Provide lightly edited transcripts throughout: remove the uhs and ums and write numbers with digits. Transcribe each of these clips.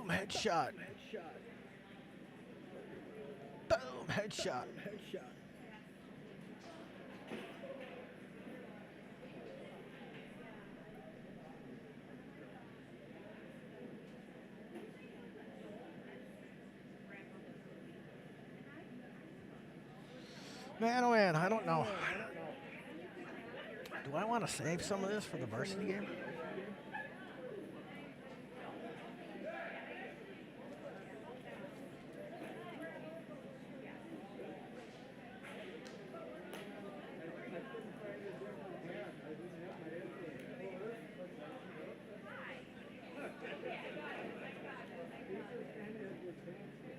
headshot. Boom, headshot. Man, oh man, I don't know. Do I want to save some of this for the varsity game?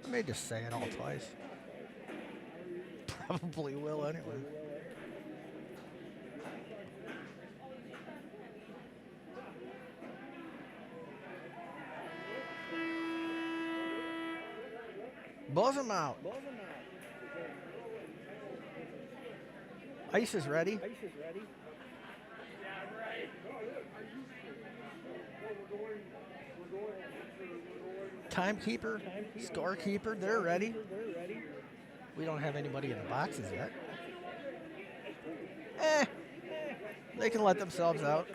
I may just say it all twice. Probably will anyway. Buzz him out. Ice is ready. Timekeeper, scorekeeper, they're ready. We don't have anybody in the boxes yet. They can let themselves out.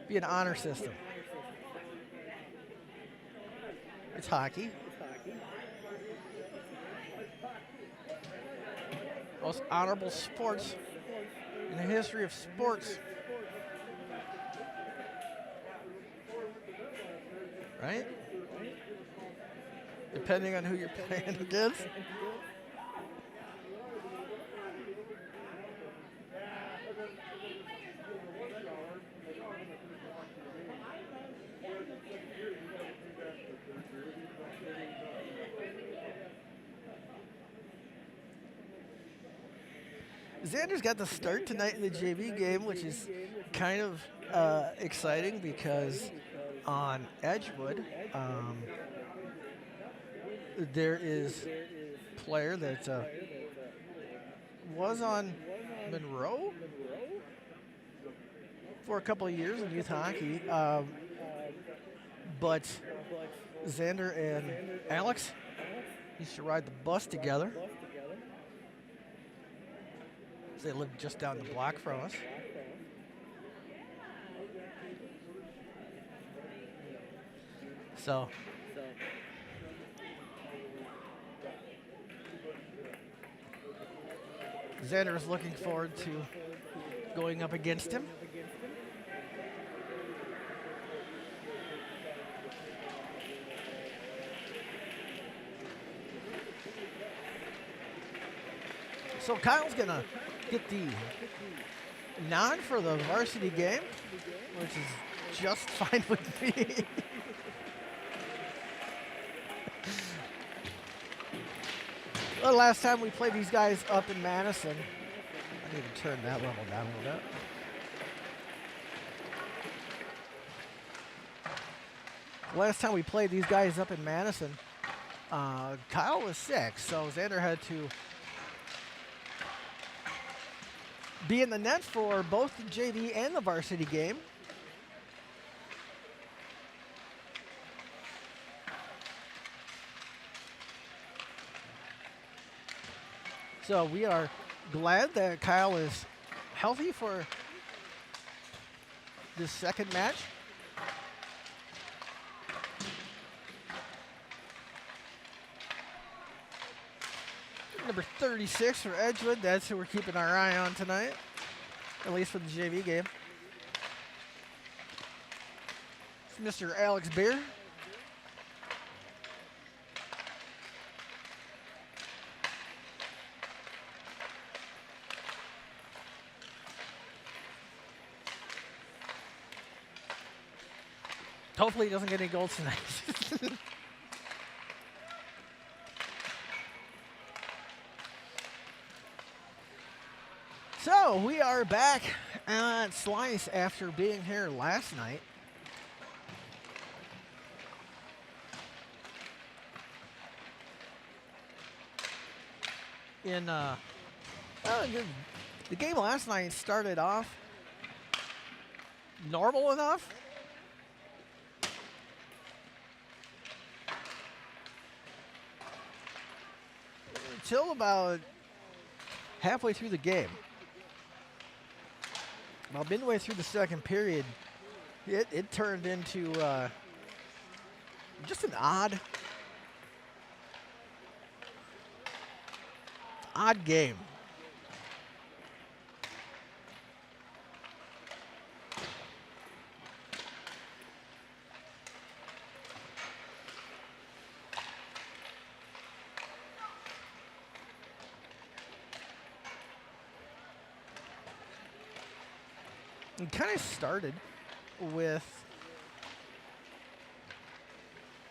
Be an honor system. It's hockey. Most honorable sports in the history of sports. Right? Depending on who you're playing against. Xander's got the start tonight in the JV game, which is kind of exciting because on Edgewood, there is a player that was on Monroe for a couple of years in youth hockey, but Xander and Alex used to ride the bus together. They live just down the block from us. So Xander is looking forward to going up against him. So Kyle's gonna get the nod for the varsity game, which is just fine with me. The last time we played these guys up in Madison, I need to turn that level down a little bit. Last time we played these guys up in Madison, Kyle was sick, so Xander had to be in the net for both the JV and the varsity game. So we are glad that Kyle is healthy for this second match. Number 36 for Edgewood, that's who we're keeping our eye on tonight, at least for the JV game. It's Mr. Alex Beer. Hopefully he doesn't get any goals tonight. So we are back at Slice after being here last night. The game last night started off normal enough. until about halfway through the game. About midway through the second period, it turned into just an odd game. It kind of started with,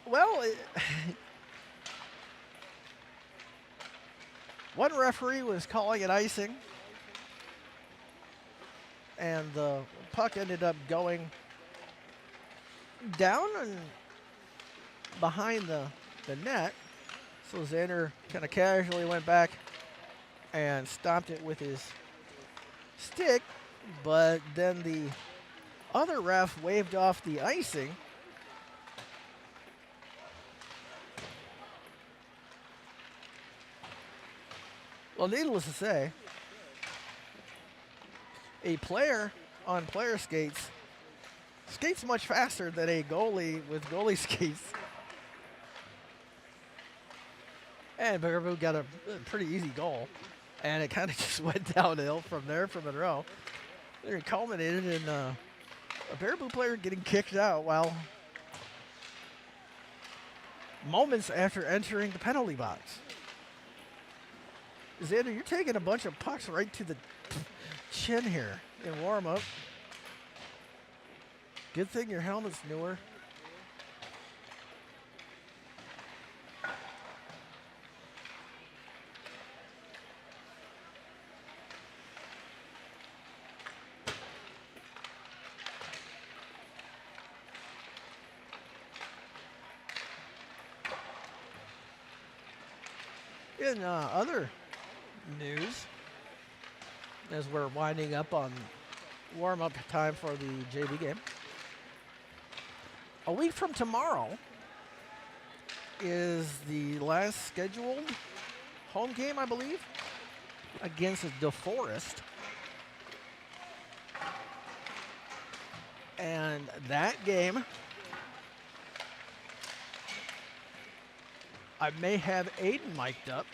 well, one referee was calling it icing, and the puck ended up going down and behind the net. So Xander kind of casually went back and stopped it with his stick. But then the other ref waved off the icing. Well, needless to say, a player on player skates much faster than a goalie with goalie skates. And Baraboo got a pretty easy goal. And it kind of just went downhill from there for Monroe. It culminated in a Baraboo player getting kicked out while moments after entering the penalty box. Xander, you're taking a bunch of pucks right to the chin here in warm-up. Good thing your helmet's newer. In other news, as we're winding up on warm-up time for the JV game, a week from tomorrow is the last scheduled home game, I believe, against DeForest. And that game, I may have Aiden mic'd up.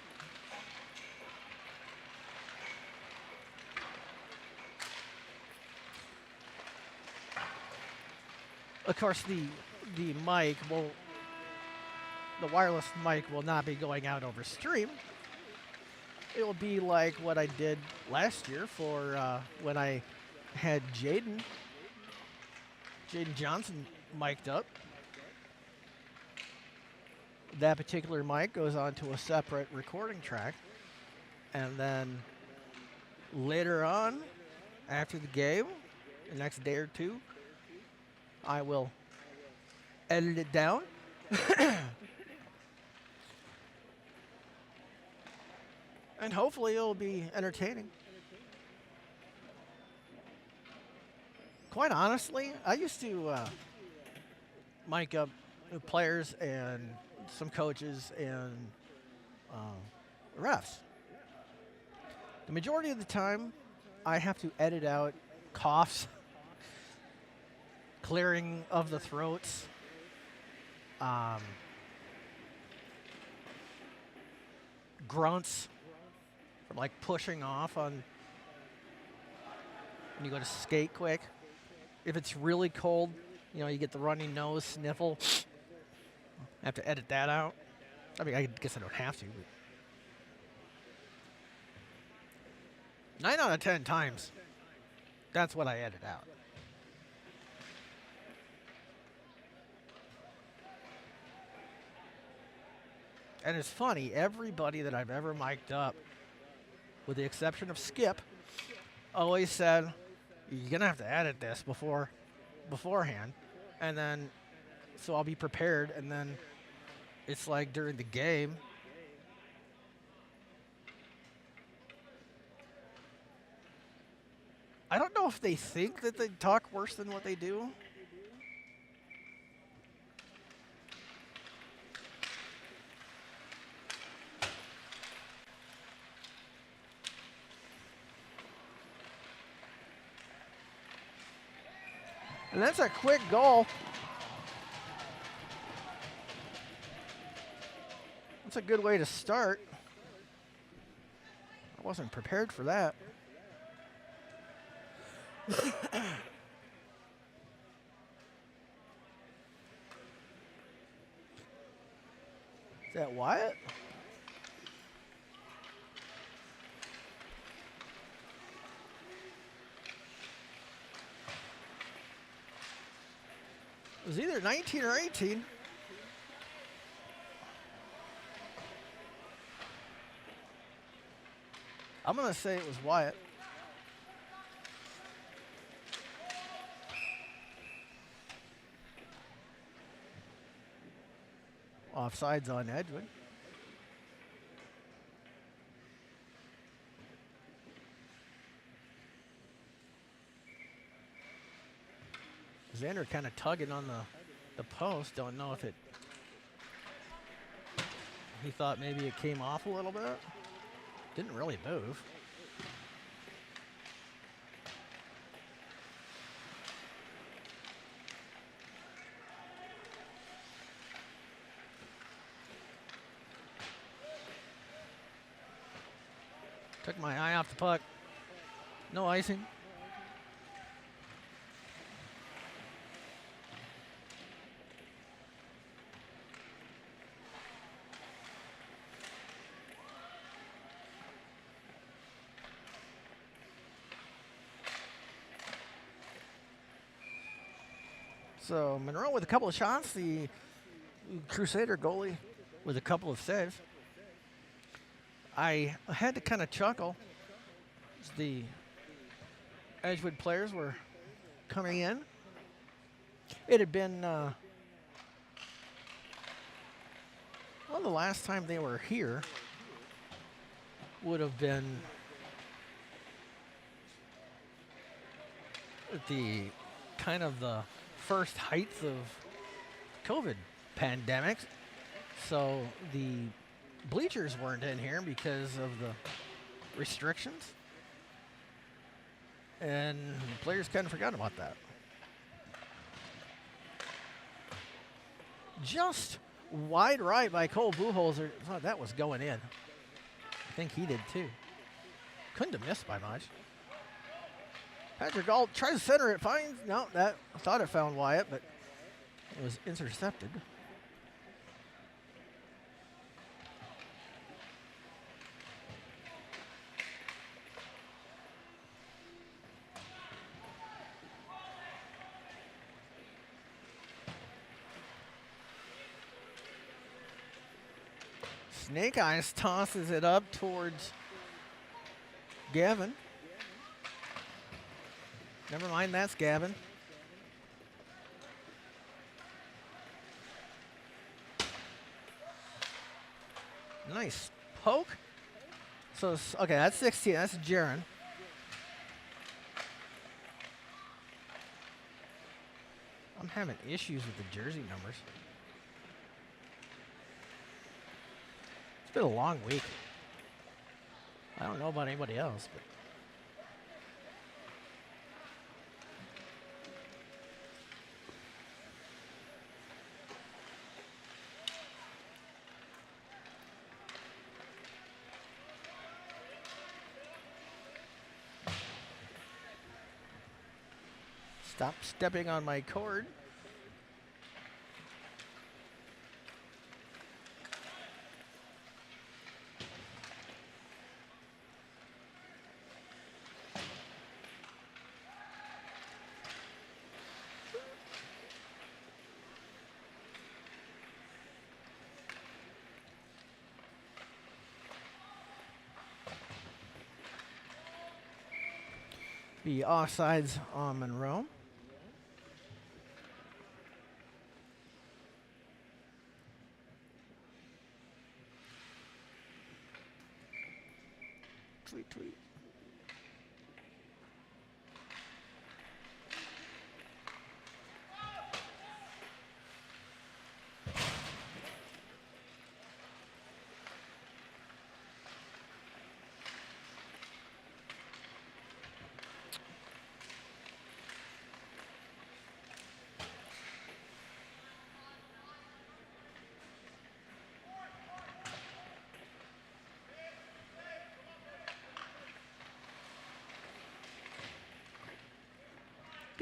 Of course, the mic will, the wireless mic will not be going out over stream. It will be like what I did last year for when I had Jaden Johnson mic'd up. That particular mic goes onto a separate recording track, and then later on, after the game, the next day or two, I will edit it down. And hopefully it'll be entertaining. Quite honestly, I used to mic up players and some coaches and refs. The majority of the time, I have to edit out coughs, clearing of the throats, grunts from like pushing off on when you go to skate quick. If it's really cold, you know, you get the runny nose, sniffle. I have to edit that out. I mean, I guess I don't have to. But 9 out of 10 times, that's what I edit out. And it's funny, everybody that I've ever mic'd up, with the exception of Skip, always said, you're going to have to edit this beforehand. And then, so I'll be prepared. And then it's like during the game, I don't know if they think that they talk worse than what they do. And that's a quick goal. That's a good way to start. I wasn't prepared for that. Is that Wyatt? It was either 19 or 18. I'm going to say it was Wyatt. Offsides on Edgewood. Xander kind of tugging on the post. Don't know if it... He thought maybe it came off a little bit. Didn't really move. Took my eye off the puck. No icing. So Monroe with a couple of shots. The Crusader goalie with a couple of saves. I had to kind of chuckle as the Edgewood players were coming in. It had been, well, the last time they were here would have been at the kind of the first height of COVID pandemic. So the bleachers weren't in here because of the restrictions. And players kind of forgot about that. Just wide right by Cole Buchholzer. Thought that was going in. I think he did too. Couldn't have missed by much. Patrick Galt tries to center it, finds, no, that, I thought it found Wyatt, but it was intercepted. Snake Eyes tosses it up towards Gavin. Never mind, that's Gavin. Nice poke. So, okay, that's 16. That's Jaron. I'm having issues with the jersey numbers. It's been a long week. I don't know about anybody else, but stop stepping on my cord. Be offsides on Monroe. Tweet, tweet.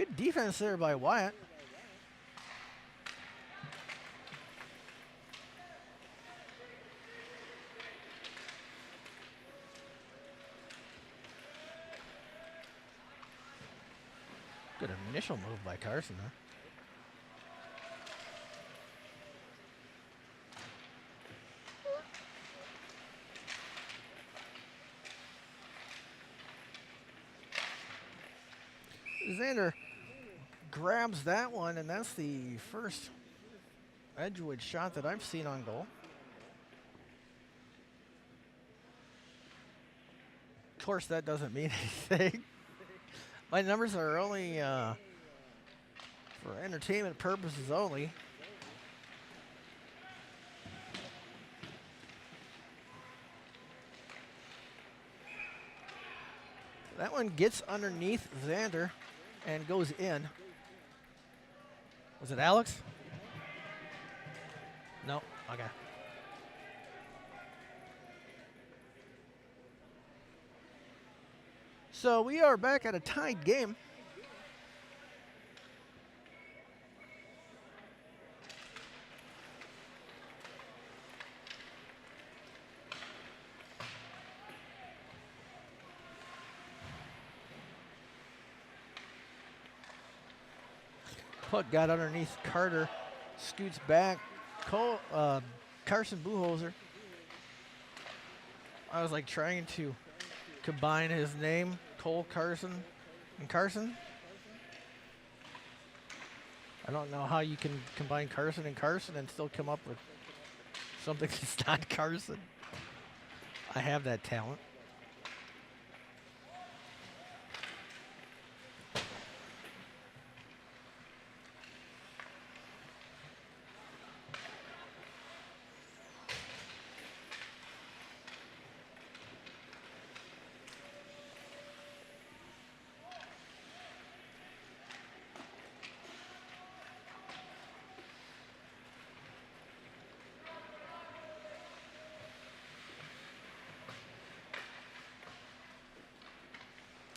Good defense there by Wyatt. Good initial move by Carson there. Xander grabs that one, and that's the first Edgewood shot that I've seen on goal. Of course, that doesn't mean anything. My numbers are only for entertainment purposes only. That one gets underneath Xander and goes in. Was it Alex? No. Okay. So we are back at a tied game. Puck got underneath Carter, scoots back. Carson Buchholzer. I was like trying to combine his name, Cole Carson and Carson. I don't know how you can combine Carson and still come up with something that's not Carson. I have that talent.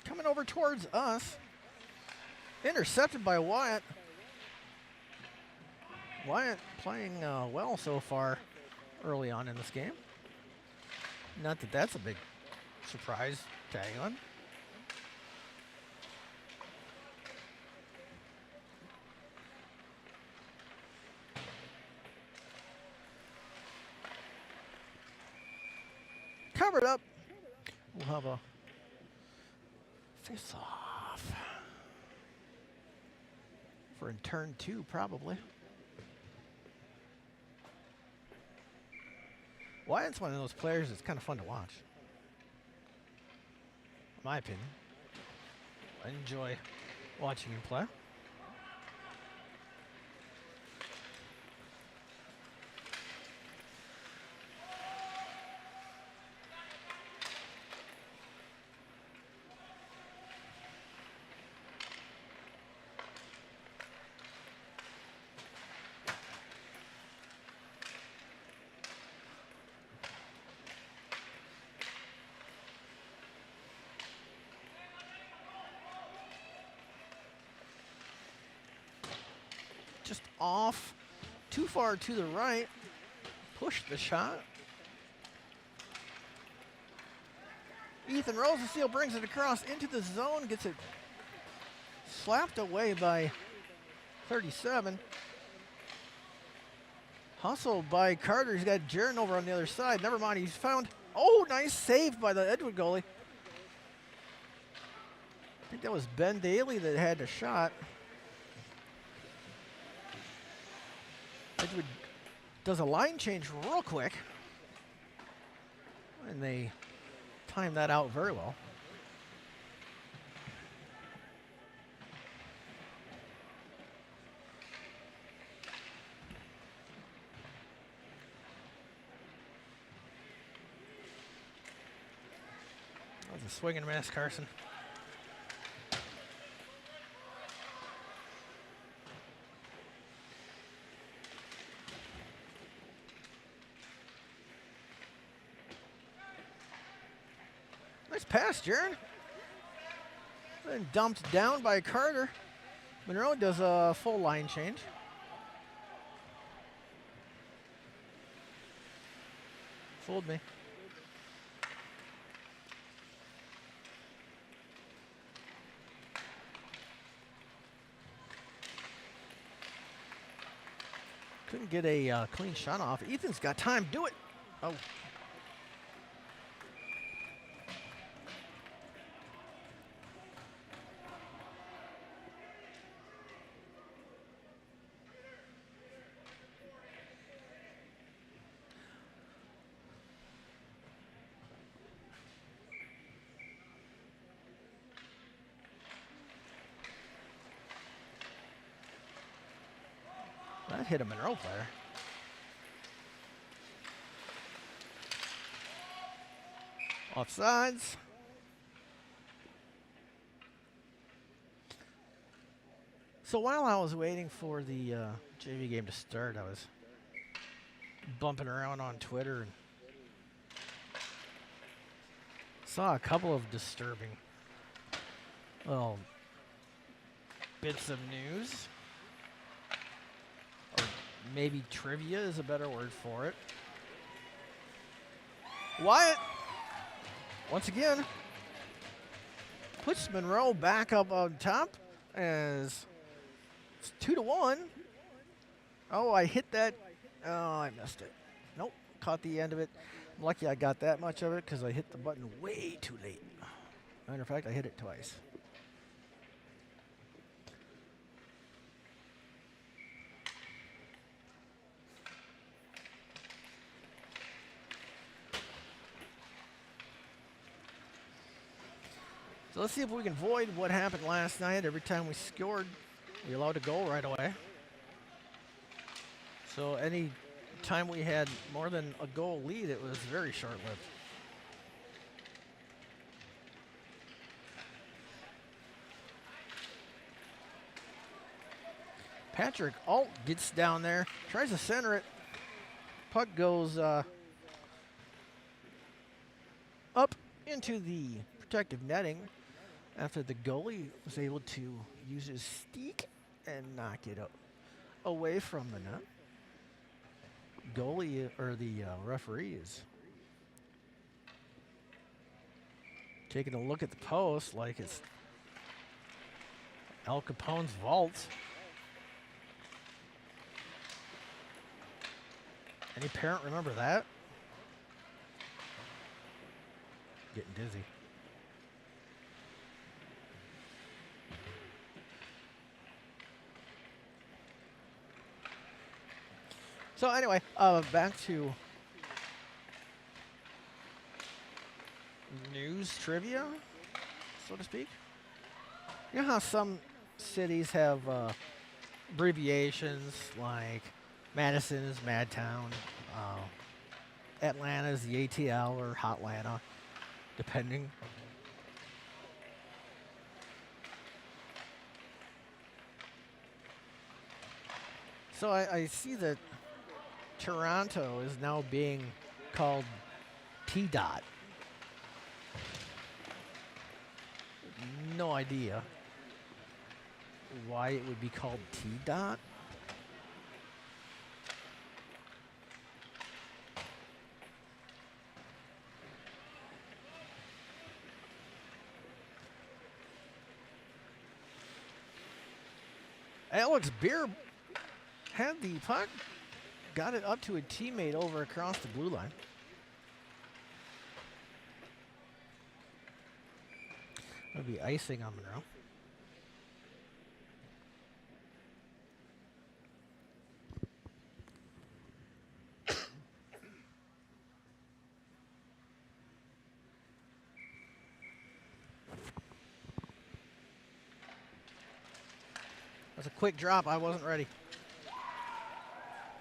Coming over towards us. Intercepted by Wyatt. Wyatt playing well so far early on in this game. Not that that's a big surprise tag on. Covered up. We'll have a face off for in turn 2, probably. Wyatt's one of those players that's kind of fun to watch, in my opinion. I enjoy watching him play. Just off, too far to the right, pushed the shot. Ethan Rosensteel brings it across into the zone, gets it slapped away by 37. Hustled by Carter, he's got Jaron over on the other side. Never mind, he's found, oh, nice save by the Edgewood goalie. I think that was Ben Daly that had the shot. Edgewood does a line change real quick, and they time that out very well. That was a swing and a miss, Carson. Nice pass, Jaron. Then dumped down by Carter. Monroe does a full line change. Fooled me. Couldn't get a clean shot off. Ethan's got time. Do it. Oh. That hit a Monroe player. Offsides. So while I was waiting for the JV game to start, I was bumping around on Twitter and saw a couple of disturbing little bits of news. Or maybe trivia is a better word for it. Wyatt, once again, puts Monroe back up on top as it's 2-1. Oh, I hit that. Oh, I missed it. Nope, caught the end of it. I'm lucky I got that much of it because I hit the button way too late. Matter of fact, I hit it twice. So let's see if we can avoid what happened last night. Every time we scored, we allowed a goal right away. So any time we had more than a goal lead, it was very short-lived. Patrick Alt gets down there, tries to center it. Puck goes up into the protective netting after the goalie was able to use his stick and knock it away from the net. Goalie or the referee is taking a look at the post like it's Al Capone's vault. Any parent remember that? Getting dizzy. So anyway, back to news trivia, so to speak. You know how some cities have abbreviations like Madison is Madtown, Atlanta is the ATL or Hotlanta, depending. So I see that Toronto is now being called T-Dot. No idea why it would be called T-Dot. Alex Beer had the puck, got it up to a teammate over across the blue line. That'll be icing on Monroe. That's a quick drop. I wasn't ready.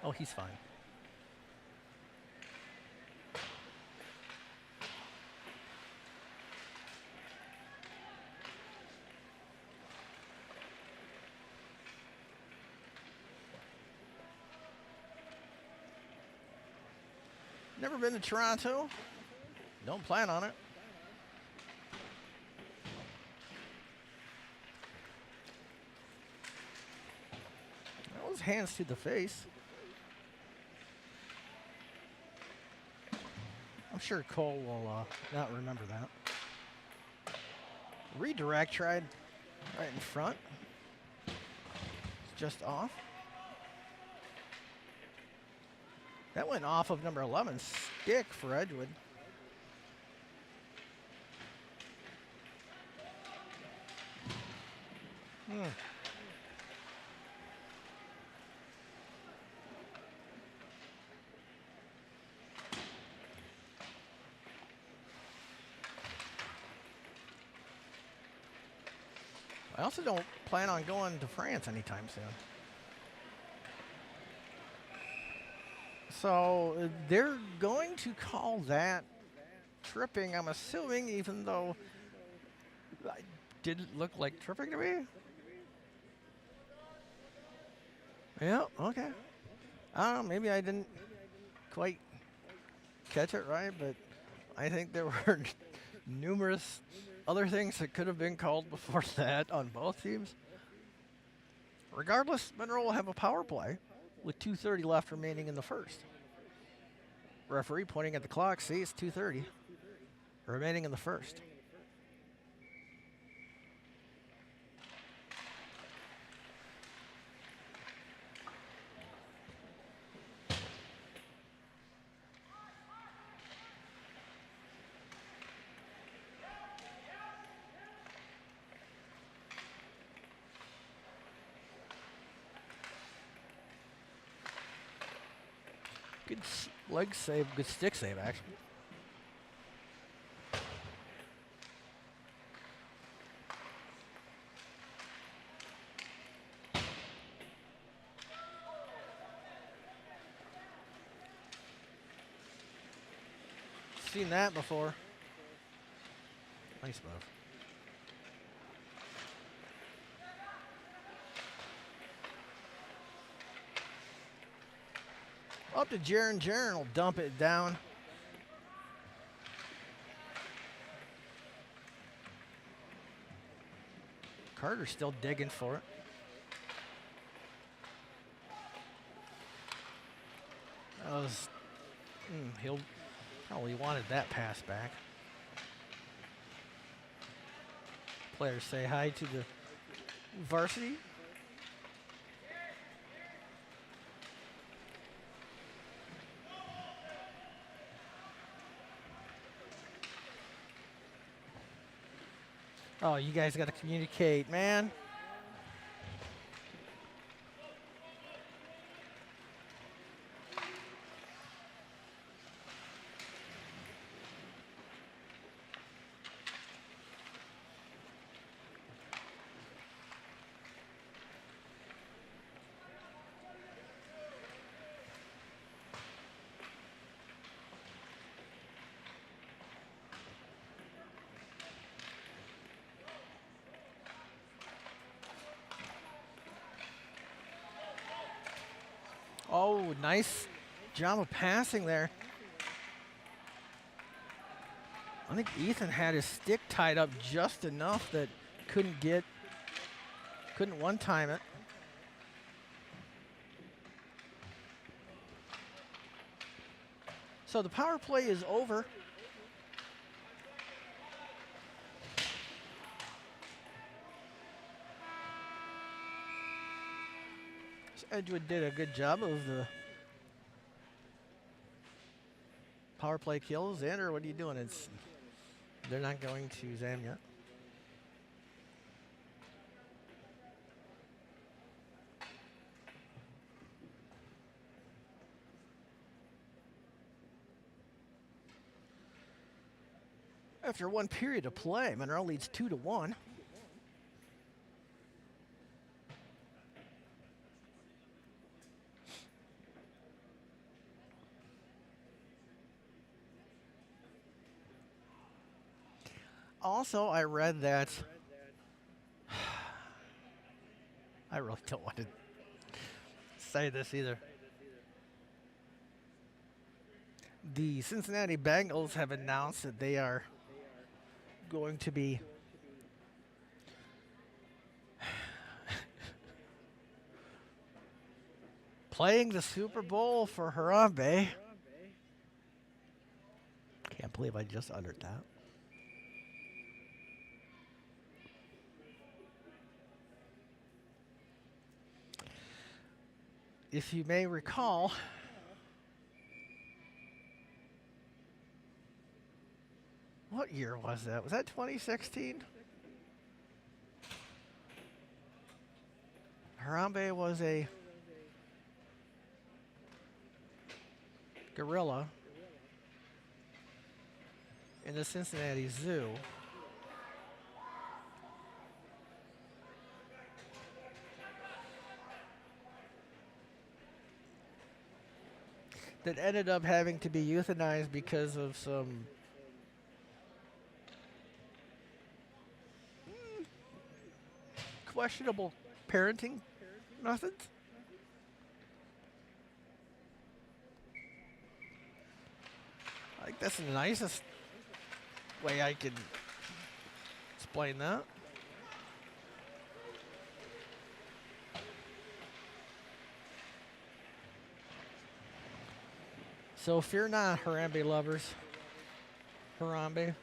Oh, he's fine. Never been to Toronto. Don't plan on it. hands to the face. I'm sure Cole will not remember that. Redirect tried right in front. It's just off. That went off of number 11, stick for Edgewood. I also don't plan on going to France anytime soon. So they're going to call that tripping, I'm assuming, even though it didn't look like tripping to me. Yeah, okay. I don't know, maybe I didn't quite catch it right, but I think there were numerous other things that could have been called before that on both teams. Regardless, Monroe will have a power play with 2:30 left remaining in the first. Referee pointing at the clock, see, it's 2:30 remaining in the first. Good leg save, good stick save, actually. Seen that before. Nice move. Up to Jaron. Jaron will dump it down. Carter's still digging for it. That was, he'll probably wanted that pass back. Players say hi to the varsity. Oh, you guys got to communicate, man. Oh, nice job of passing there. I think Ethan had his stick tied up just enough that couldn't one-time it. So the power play is over. Edgewood did a good job of the power play kills. Xander, what are you doing? They're not going to Zam yet. After one period of play, Monroe leads 2-1. Also, I read that I really don't want to say this either. The Cincinnati Bengals have announced that they are going to be Playing the Super Bowl for Harambe. Can't believe I just uttered that. If you may recall, what year was that? Was that 2016? Harambe was a gorilla in the Cincinnati Zoo. That ended up having to be euthanized because of some questionable parenting methods. I think that's the nicest way I can explain that. So fear not, Harambe lovers. Harambe.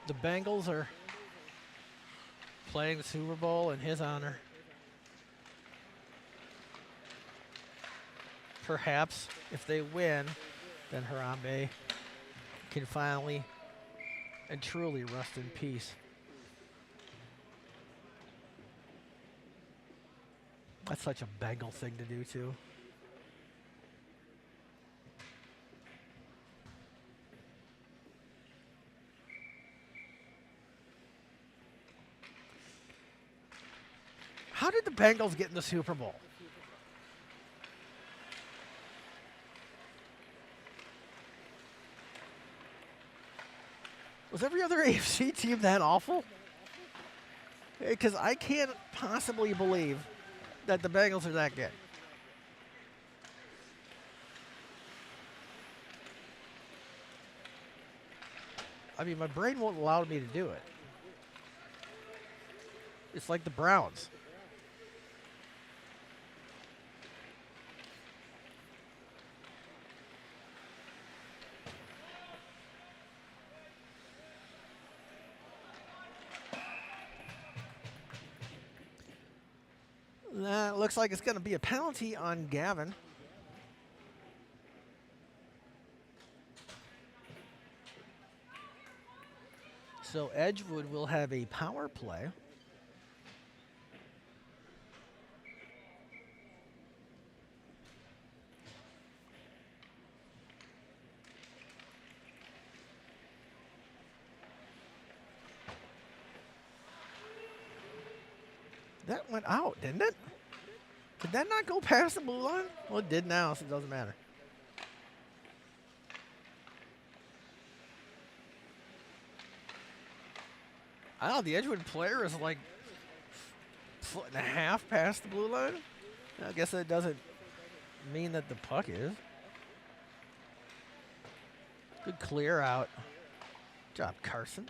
The Bengals are playing the Super Bowl in his honor. Perhaps if they win, then Harambe can finally and truly rest in peace. That's such a Bengal thing to do, too. How did the Bengals get in the Super Bowl? Was every other AFC team that awful? Because I can't possibly believe that the Bengals are that good. I mean, my brain won't allow me to do it. It's like the Browns. That looks like it's going to be a penalty on Gavin. So Edgewood will have a power play. That went out, didn't it? Did that not go past the blue line? Well, it did now, so it doesn't matter. I don't know, the Edgewood player is like a foot and a half past the blue line. I guess that doesn't mean that the puck is. Good clear out. Good job, Carson.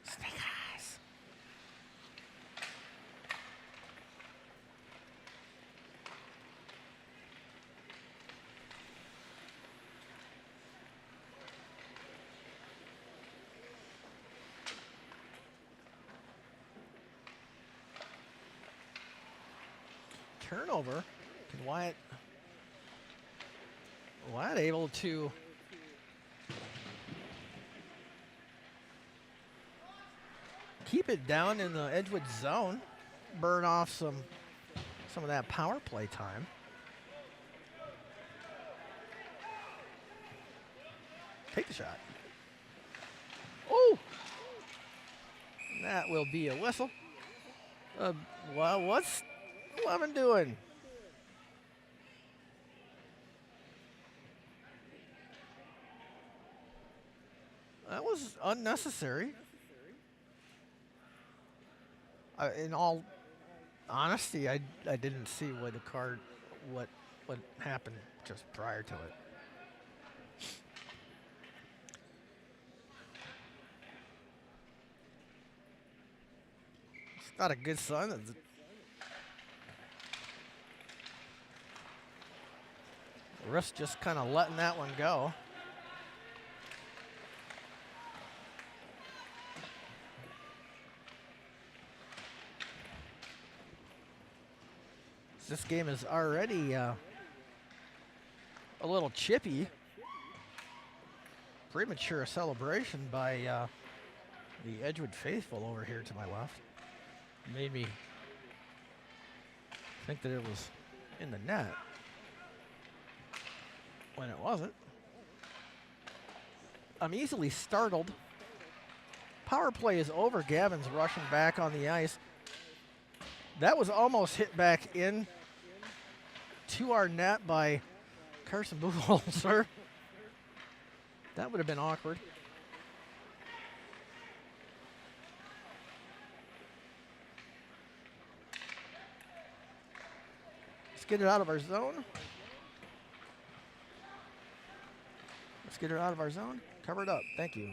Snake eyes. Turnover. Can Wyatt able to keep it down in the Edgewood zone, burn off some of that power play time. Take the shot. Oh! That will be a whistle. Well, what's 11 doing? That was unnecessary. In all honesty, I didn't see what happened just prior to it. Not a good sign. The ref's just kind of letting that one go. This game is already a little chippy. Premature celebration by the Edgewood faithful over here to my left. Made me think that it was in the net when it wasn't. I'm easily startled. Power play is over. Gavin's rushing back on the ice. That was almost hit back in to our net by Carson Buchholzer. That would have been awkward. Let's get it out of our zone. Let's get it out of our zone. Cover it up. Thank you.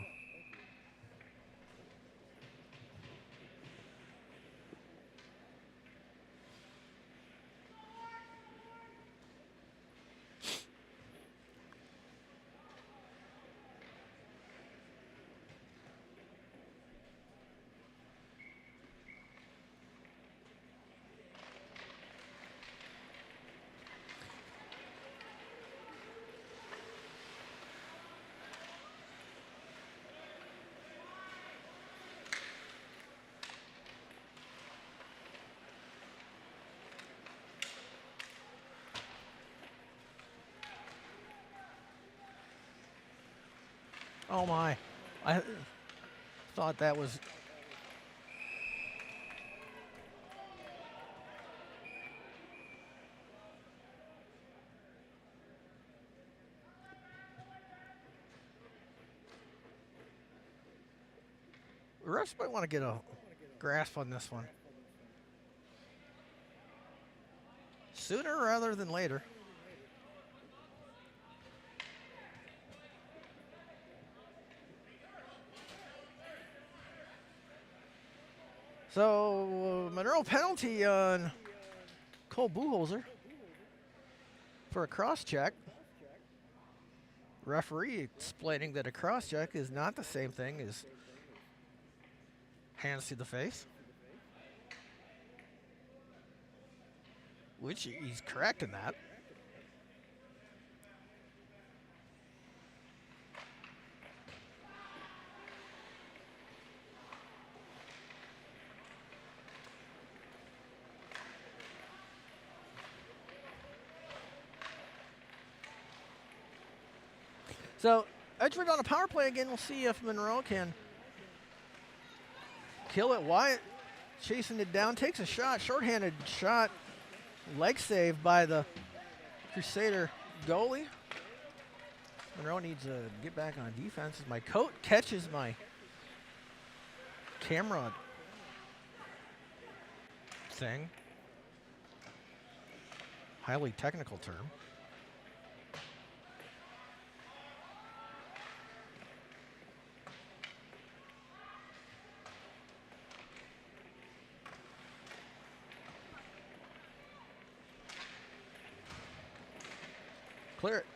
Oh my, I thought that was... The refs might want to get a grasp on this one. Sooner rather than later. So, Monroe penalty on Cole Buchholzer for a cross-check. Referee explaining that a cross-check is not the same thing as hands to the face. Which he's correct in that. So, Edgewood on a power play again. We'll see if Monroe can kill it. Wyatt chasing it down, takes a shot, shorthanded shot. Leg save by the Crusader goalie. Monroe needs to get back on defense. As my coat catches my camera thing. Highly technical term. Clear it.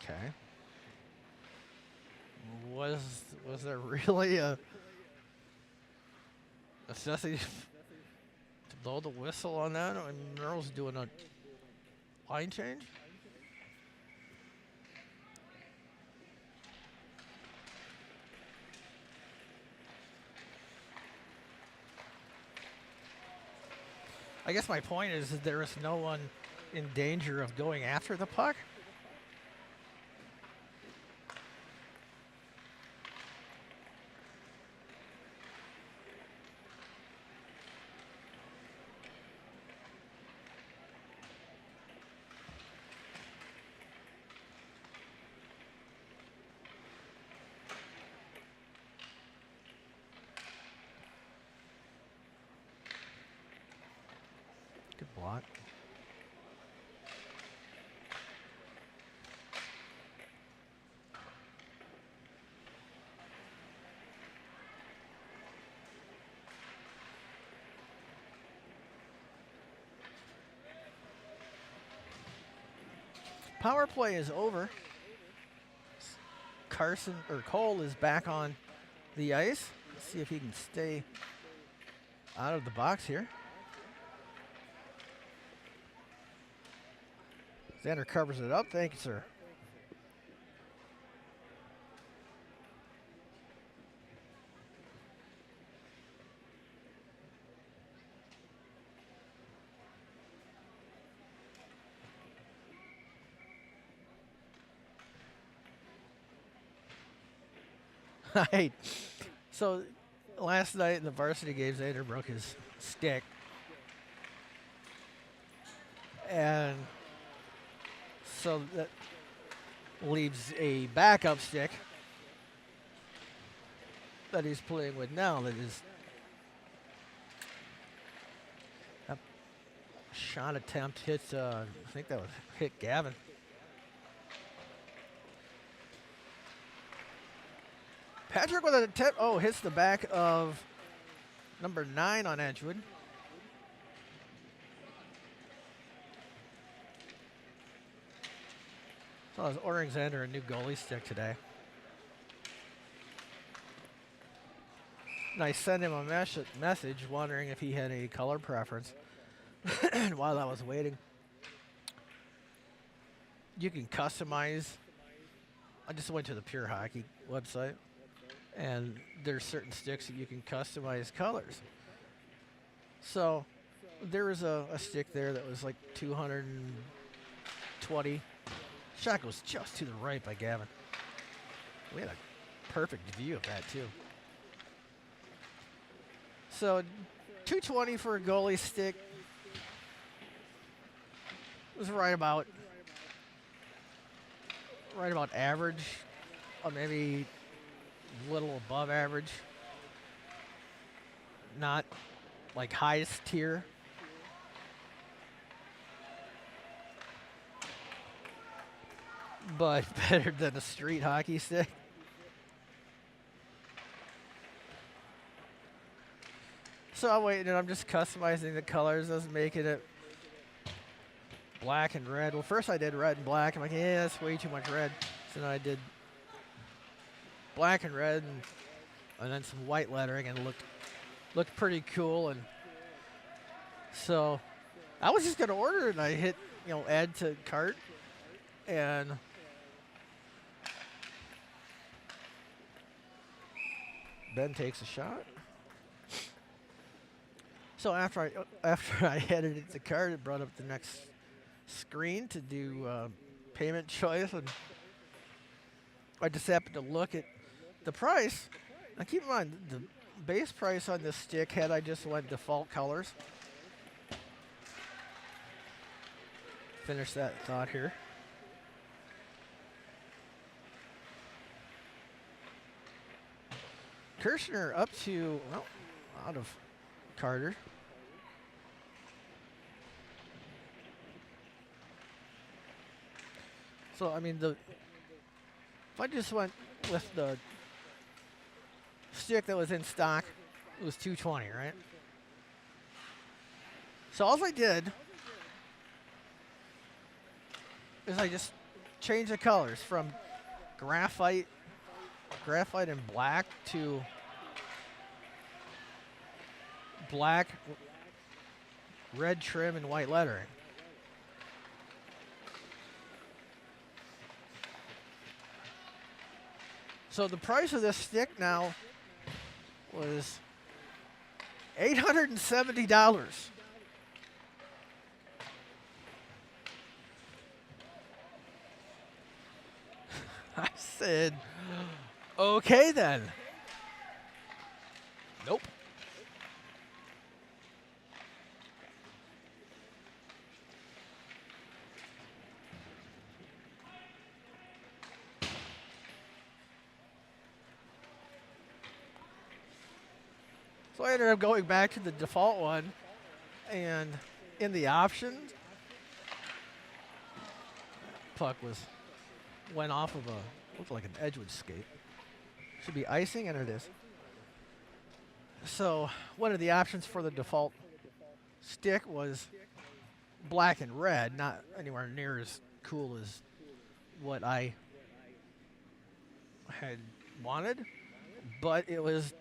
Okay. Was there really a necessity to blow the whistle on that? I mean, Monroe's doing a line change. I guess my point is that there is no one in danger of going after the puck. Good block. Power play is over. Cole is back on the ice. Let's see if he can stay out of the box here. Xander covers it up. Thank you, sir. Right. So last night in the varsity game, Xander broke his stick. And so that leaves a backup stick that he's playing with now. That is a shot attempt hit, I think that was hit Gavin. Patrick with an attempt, hits the back of number 9 on Edgewood. So I was ordering Xander a new goalie stick today. And I sent him a message wondering if he had a color preference. And while I was waiting, you can customize. I just went to the Pure Hockey website, and there's certain sticks that you can customize colors. So there was a stick there that was like 220. Shot goes just to the right by Gavin. We had a perfect view of that too. So 220 for a goalie stick was right about average, or maybe a little above average. Not like highest tier. But better than a street hockey stick. So I'm waiting and I'm just customizing the colors. I was making it black and red. Well, first I did red and black. I'm like, yeah, that's way too much red. So then I did black and red and then some white lettering, and it looked pretty cool. And so I was just gonna order it, and I hit add to cart, and Ben takes a shot. So after I added it to cart, it brought up the next screen to do payment choice, and I just happened to look at the price. Now keep in mind, the base price on this stick, had I just went default colors. Finish that thought here. Kirshner up to, out of Carter. So, I mean, if I just went with the stick that was in stock, it was $220, right? So all I did is I just changed the colors from graphite and black to black, red trim, and white lettering. So the price of this stick now was $870. I said, okay then. Nope. So I ended up going back to the default one, and in the options, puck went off of looked like an Edgewood skate. Should be icing, and it is. So one of the options for the default stick was black and red, not anywhere near as cool as what I had wanted, but it was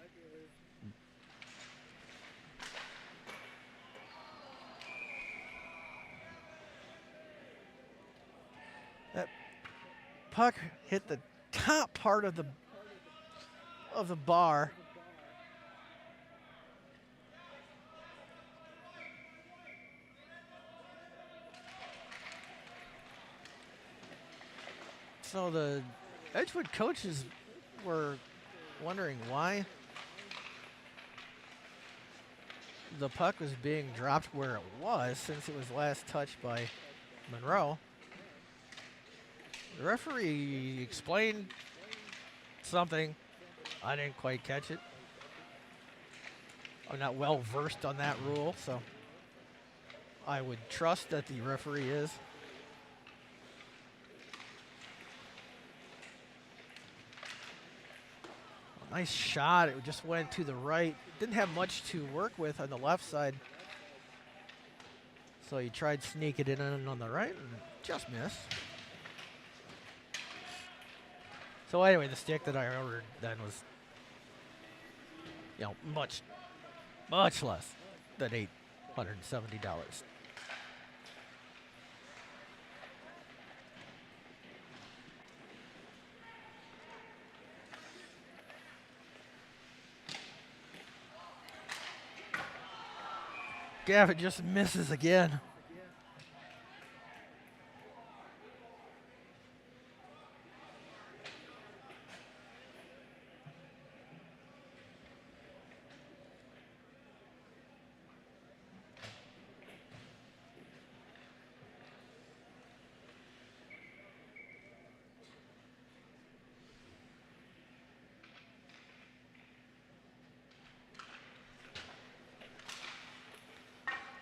that puck hit the top part of the bar. So the Edgewood coaches were wondering why the puck was being dropped where it was since it was last touched by Monroe. The referee explained something. I didn't quite catch it. I'm not well versed on that rule, so I would trust that the referee is. Nice shot. It just went to the right. Didn't have much to work with on the left side. So he tried sneaking it in on the right and just missed. So anyway, the stick that I ordered then was, much less than $870. Gavin just misses again.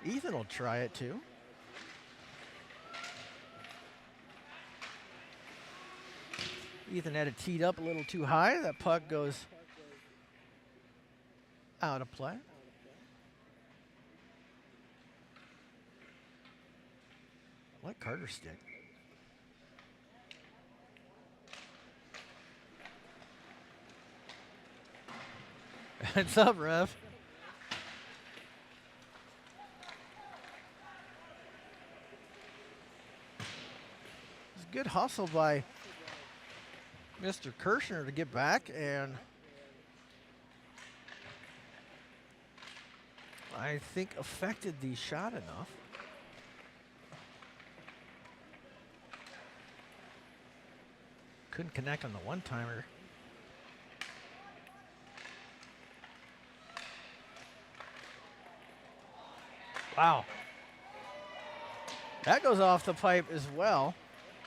Ethan will try it too. Ethan had it teed up a little too high. That puck goes out of play. I like Carter's stick. Heads up, ref. Good hustle by Mr. Kirshner to get back, and I think affected the shot enough. Couldn't connect on the one-timer. Wow. That goes off the pipe as well.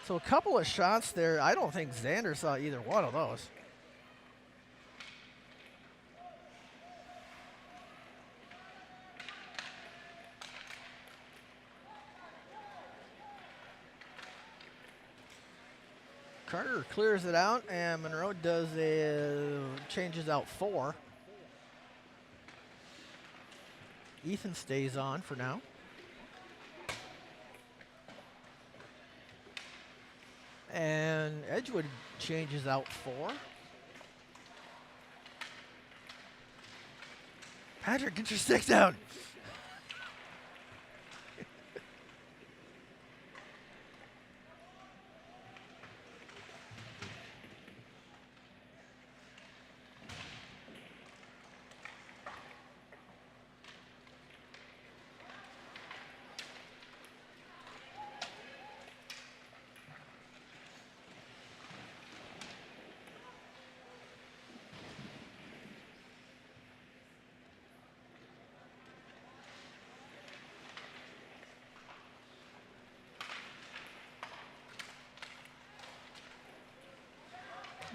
So a couple of shots there. I don't think Xander saw either one of those. Carter clears it out, and Monroe changes out 4. Ethan stays on for now. And Edgewood changes out 4. Patrick, get your stick down.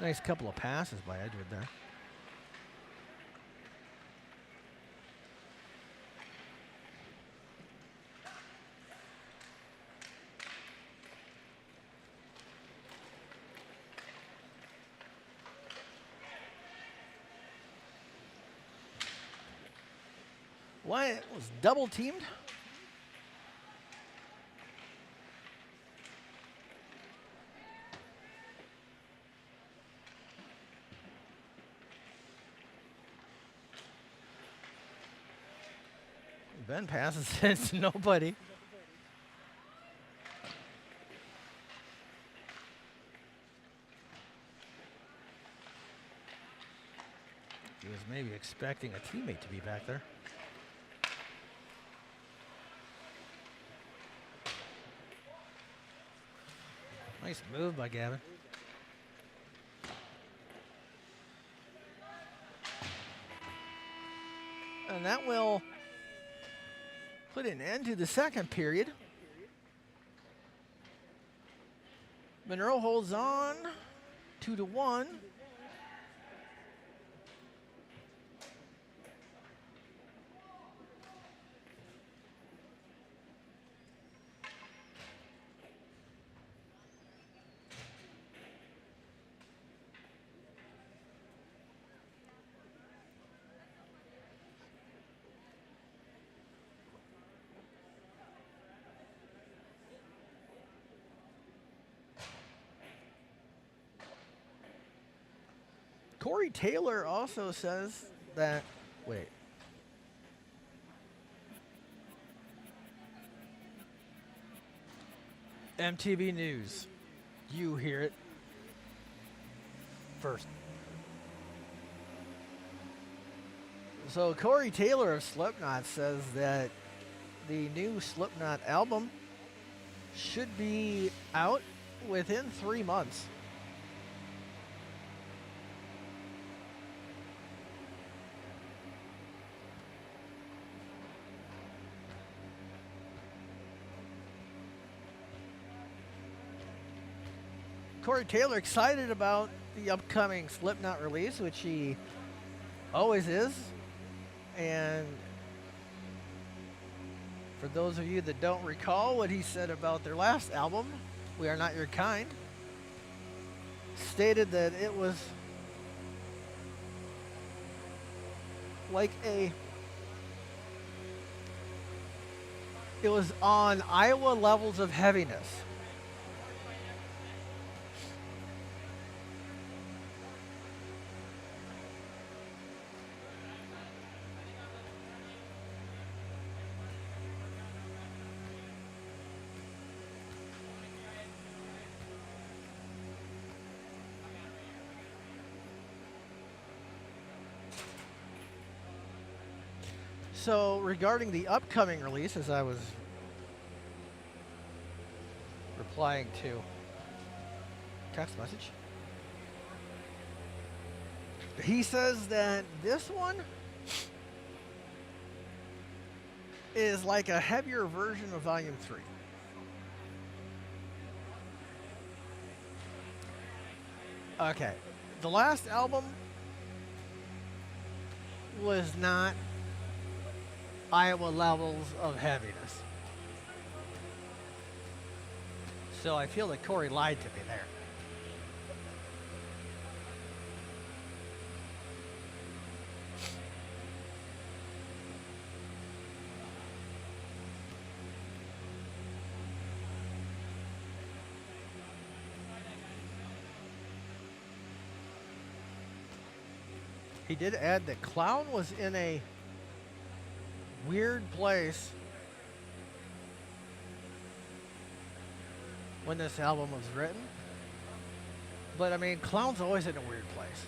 Nice couple of passes by Edgewood there. Wyatt was double teamed. Ben passes it to nobody. He was maybe expecting a teammate to be back there. Nice move by Gavin. And that will put an end to the second period. Monroe holds on 2-1. Corey Taylor also says that, wait. MTV News. You hear it first. So Corey Taylor of Slipknot says that the new Slipknot album should be out within 3 months. Corey Taylor excited about the upcoming Slipknot release, which he always is. And for those of you that don't recall what he said about their last album, We Are Not Your Kind, stated that it was like it was on Iowa levels of heaviness. So regarding the upcoming release, as I was replying to text message, he says that this one is like a heavier version of Volume 3. Okay, the last album was not Iowa levels of heaviness. So I feel that Corey lied to me there. He did add that Clown was in a weird place when this album was written. But I mean, Clown's always in a weird place.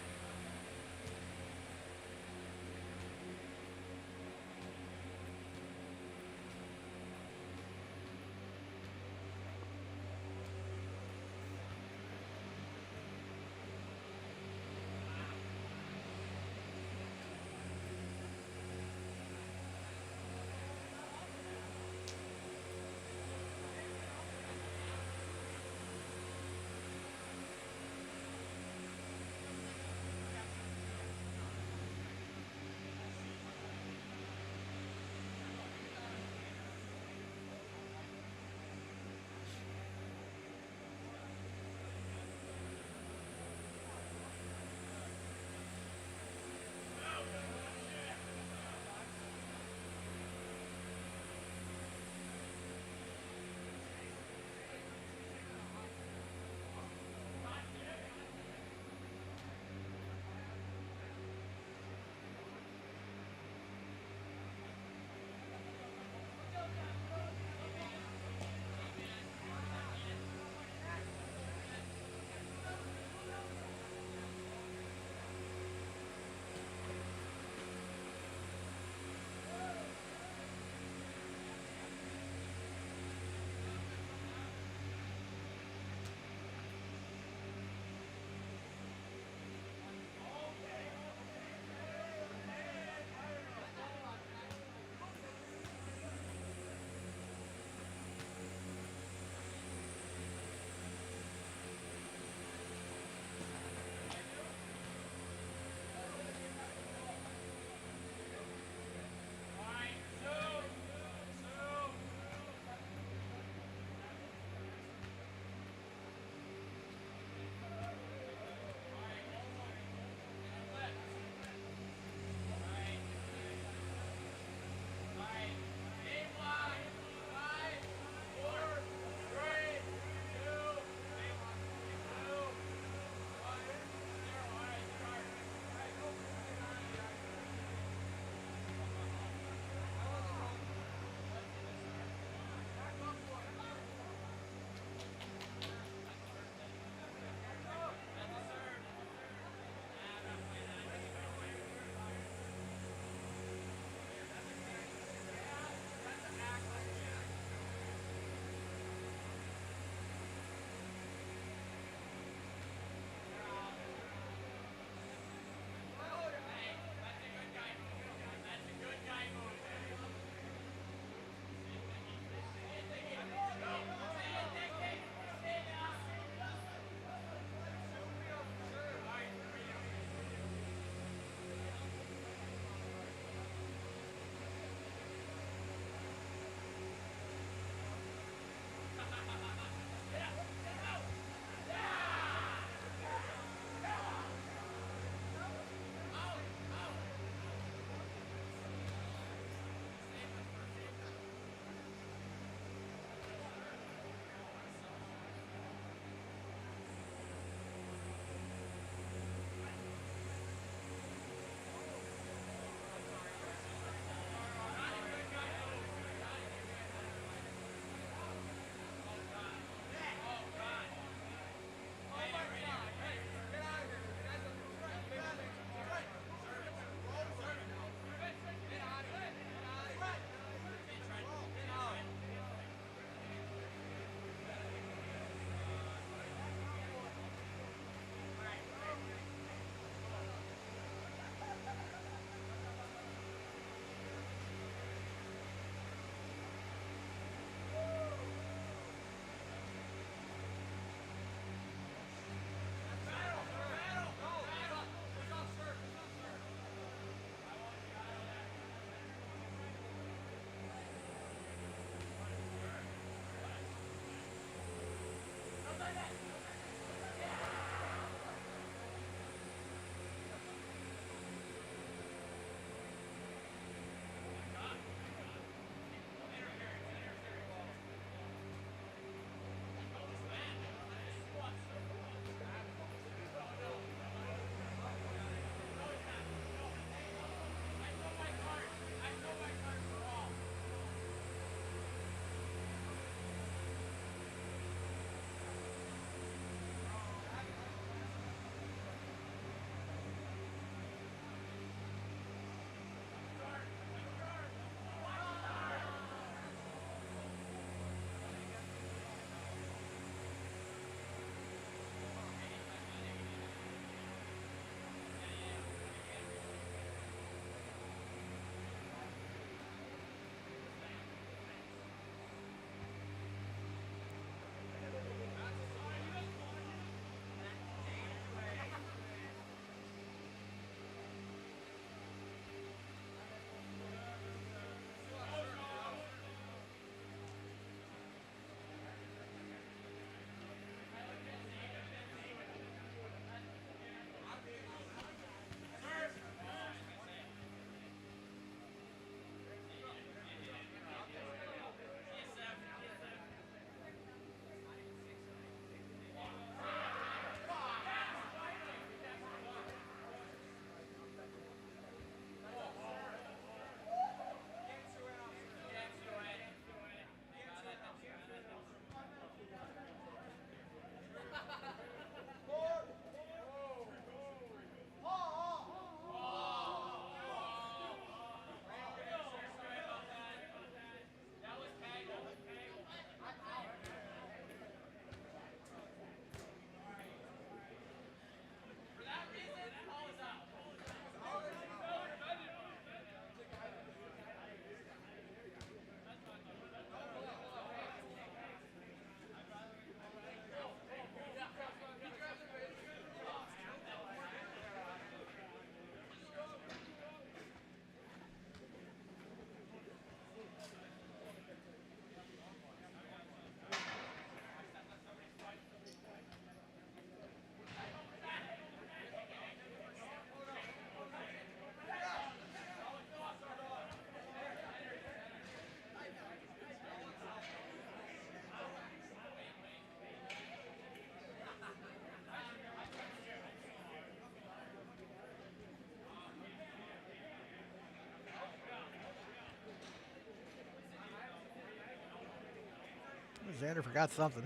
Xander forgot something.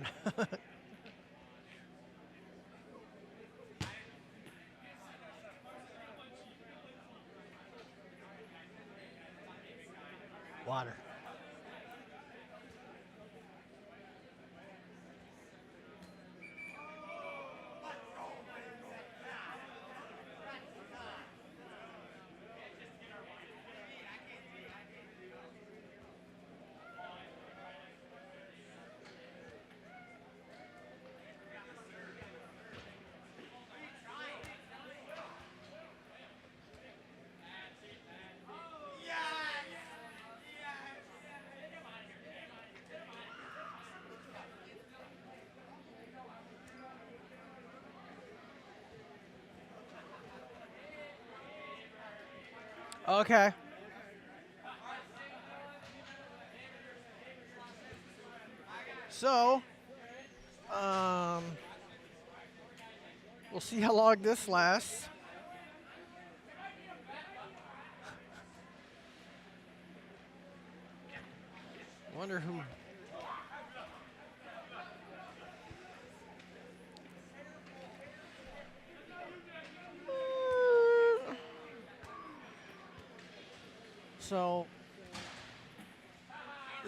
Water. Okay. So, um, we'll see how long this lasts. Wonder who. So,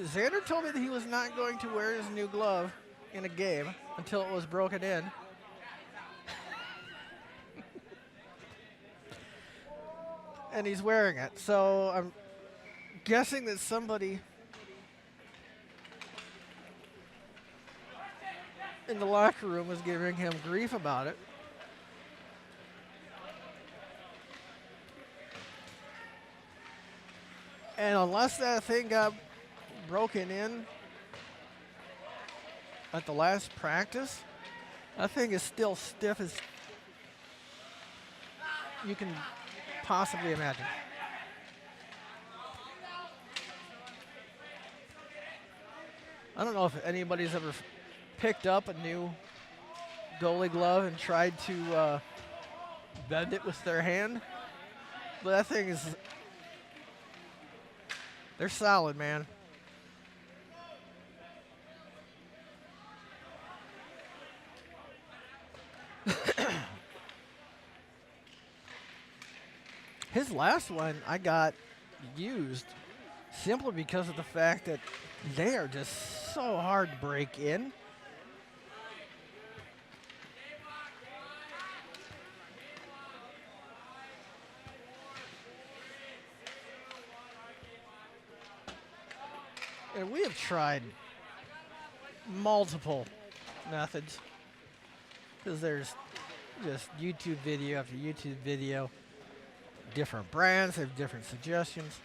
Xander told me that he was not going to wear his new glove in a game until it was broken in. And he's wearing it. So I'm guessing that somebody in the locker room was giving him grief about it. And unless that thing got broken in at the last practice, that thing is still stiff as you can possibly imagine. I don't know if anybody's ever picked up a new goalie glove and tried to bend it with their hand, but that thing is, they're solid, man. His last one I got used simply because of the fact that they are just so hard to break in. And we have tried multiple methods because there's just YouTube video after YouTube video. Different brands have different suggestions.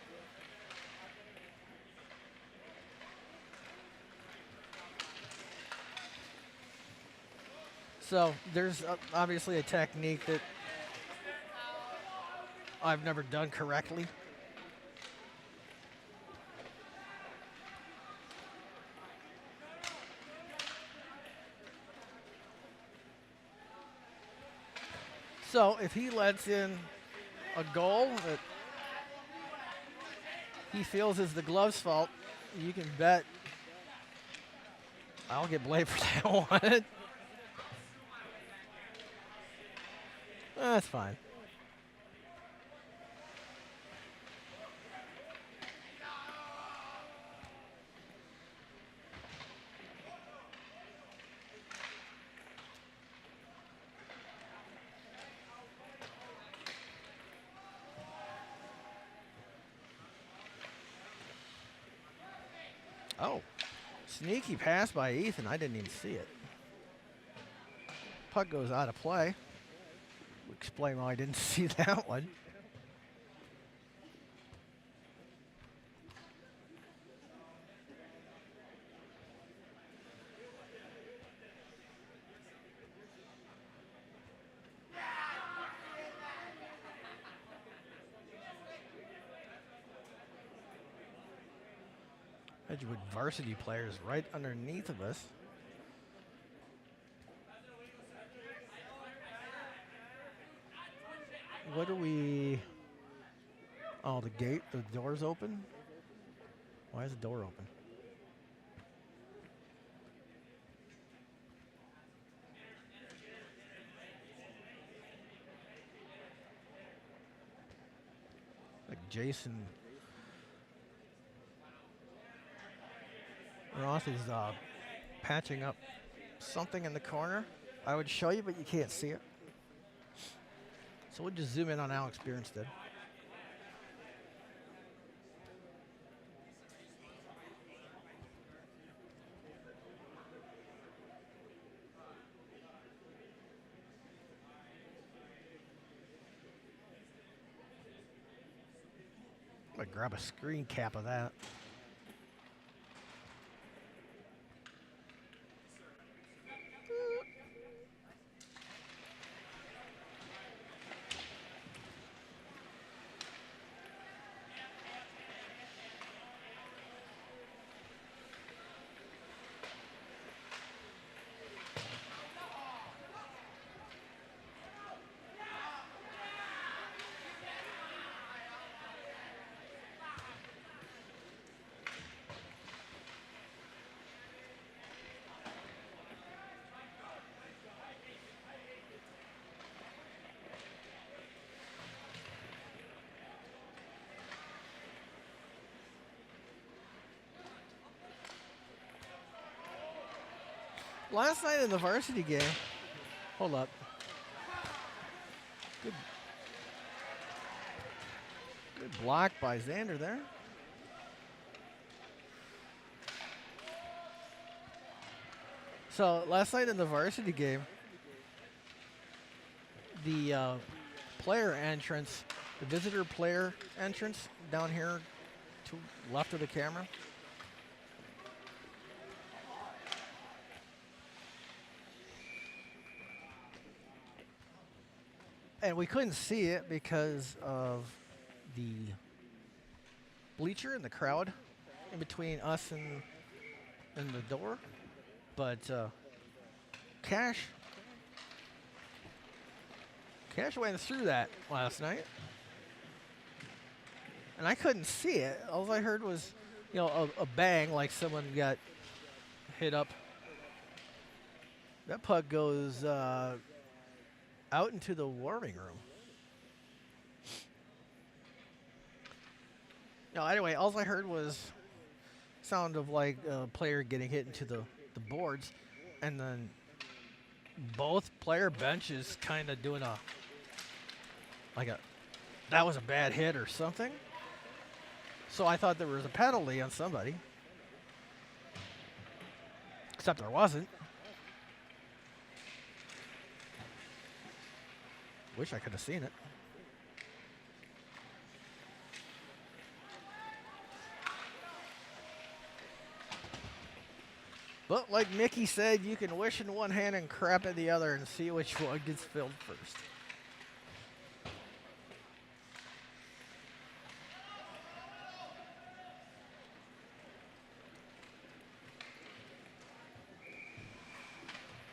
So there's obviously a technique that I've never done correctly. So if he lets in a goal that he feels is the glove's fault, you can bet I'll get blamed for that one. That's fine. Oh, sneaky pass by Ethan. I didn't even see it. Puck goes out of play. We'll explain why I didn't see that one. Edgewood varsity players right underneath of us. What are we? Oh, the gate, the door's open? Why is the door open? Jason Roth is patching up something in the corner. I would show you, but you can't see it. So we'll just zoom in on Alex Beer instead. I'm gonna grab a screen cap of that. Last night in the varsity game, hold up. Good, good block by Xander there. So last night in the varsity game, the player entrance, the visitor player entrance down here to left of the camera. And we couldn't see it because of the bleacher and the crowd in between us and the door. But Cash went through that last night. And I couldn't see it. All I heard was, a bang like someone got hit up. That puck goes out into the warming room. No, anyway, all I heard was sound of like a player getting hit into the boards, and then both player benches kind of doing that was a bad hit or something. So I thought there was a penalty on somebody, except there wasn't. Wish I could have seen it. But like Mickey said, you can wish in one hand and crap in the other and see which one gets filled first.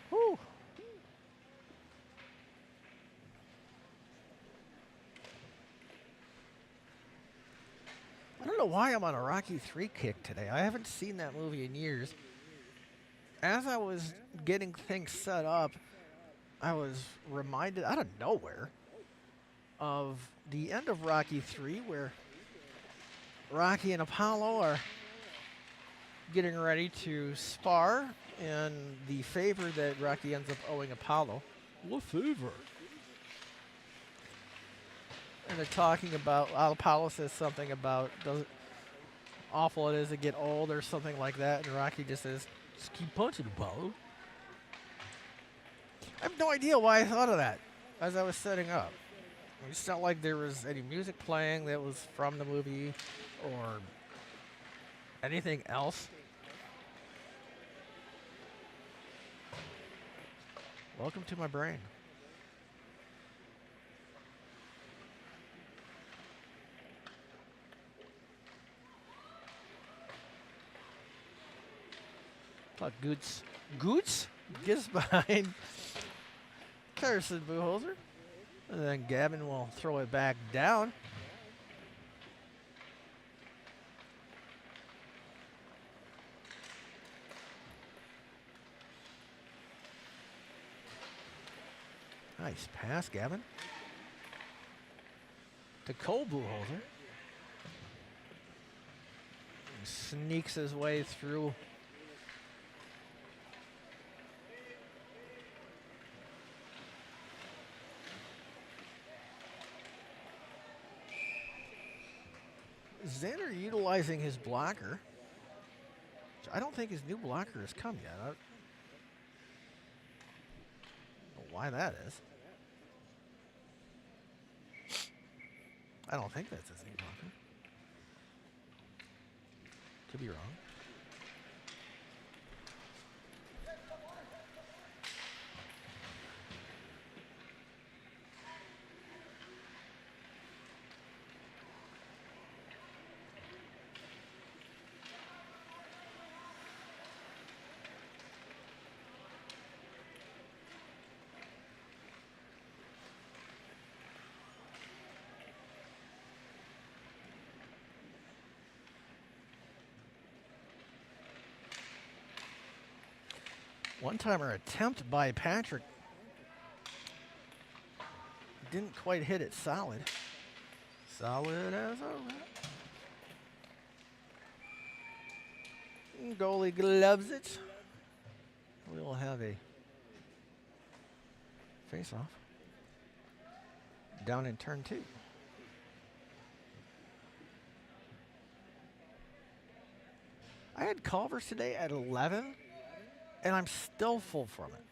Whew. I don't know why I'm on a Rocky 3 kick today. I haven't seen that movie in years. As I was getting things set up, I was reminded out of nowhere of the end of Rocky 3 where Rocky and Apollo are getting ready to spar in the favor that Rocky ends up owing Apollo. What favor? And they're talking about, Apollo says something about how awful it is to get old or something like that, and Rocky just says, just keep punching, Apollo. I have no idea why I thought of that as I was setting up. It's not like there was any music playing that was from the movie or anything else. Welcome to my brain. Thought Goots gets behind Carson Buchholzer. And then Gavin will throw it back down. Nice pass, Gavin. To Cole Buchholzer. sneaks his way through. Xander utilizing his blocker. I don't think his new blocker has come yet. I don't know why that is. I don't think that's his new blocker. Could be wrong. One-timer attempt by Patrick. Didn't quite hit it solid. Solid as a rock. Goalie gloves it. We will have a face-off. Down in turn 2. I had Culver's today at 11. And I'm still full from it.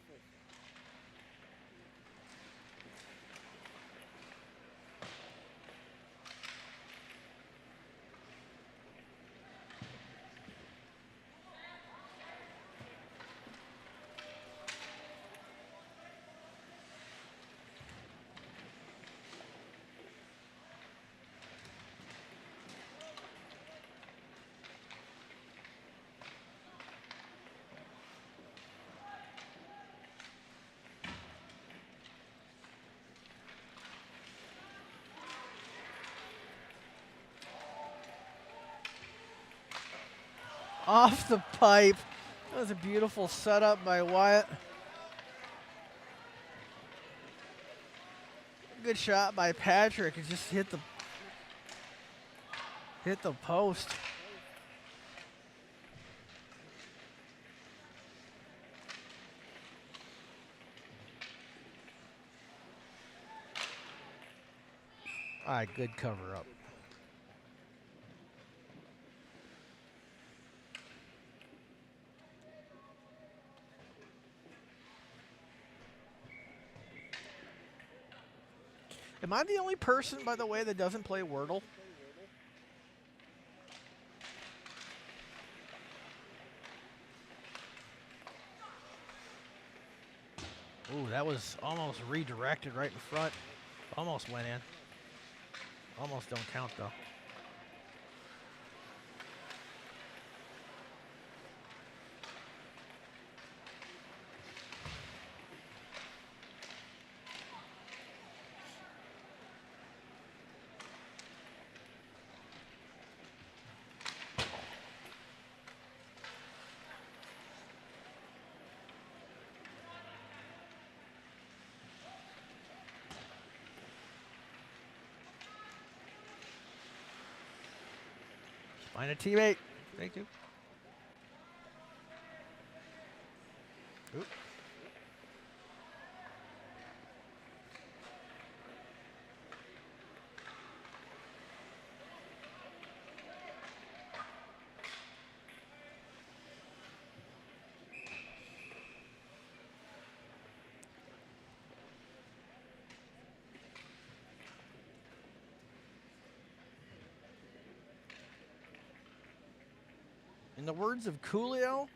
Off the pipe. That was a beautiful setup by Wyatt. Good shot by Patrick. It just hit the post. All right, good cover up. Am I the only person, by the way, that doesn't play Wordle? Ooh, that was almost redirected right in front. Almost went in. Almost don't count, though. Find a teammate. Thank you. Oop. In the words of Coolio,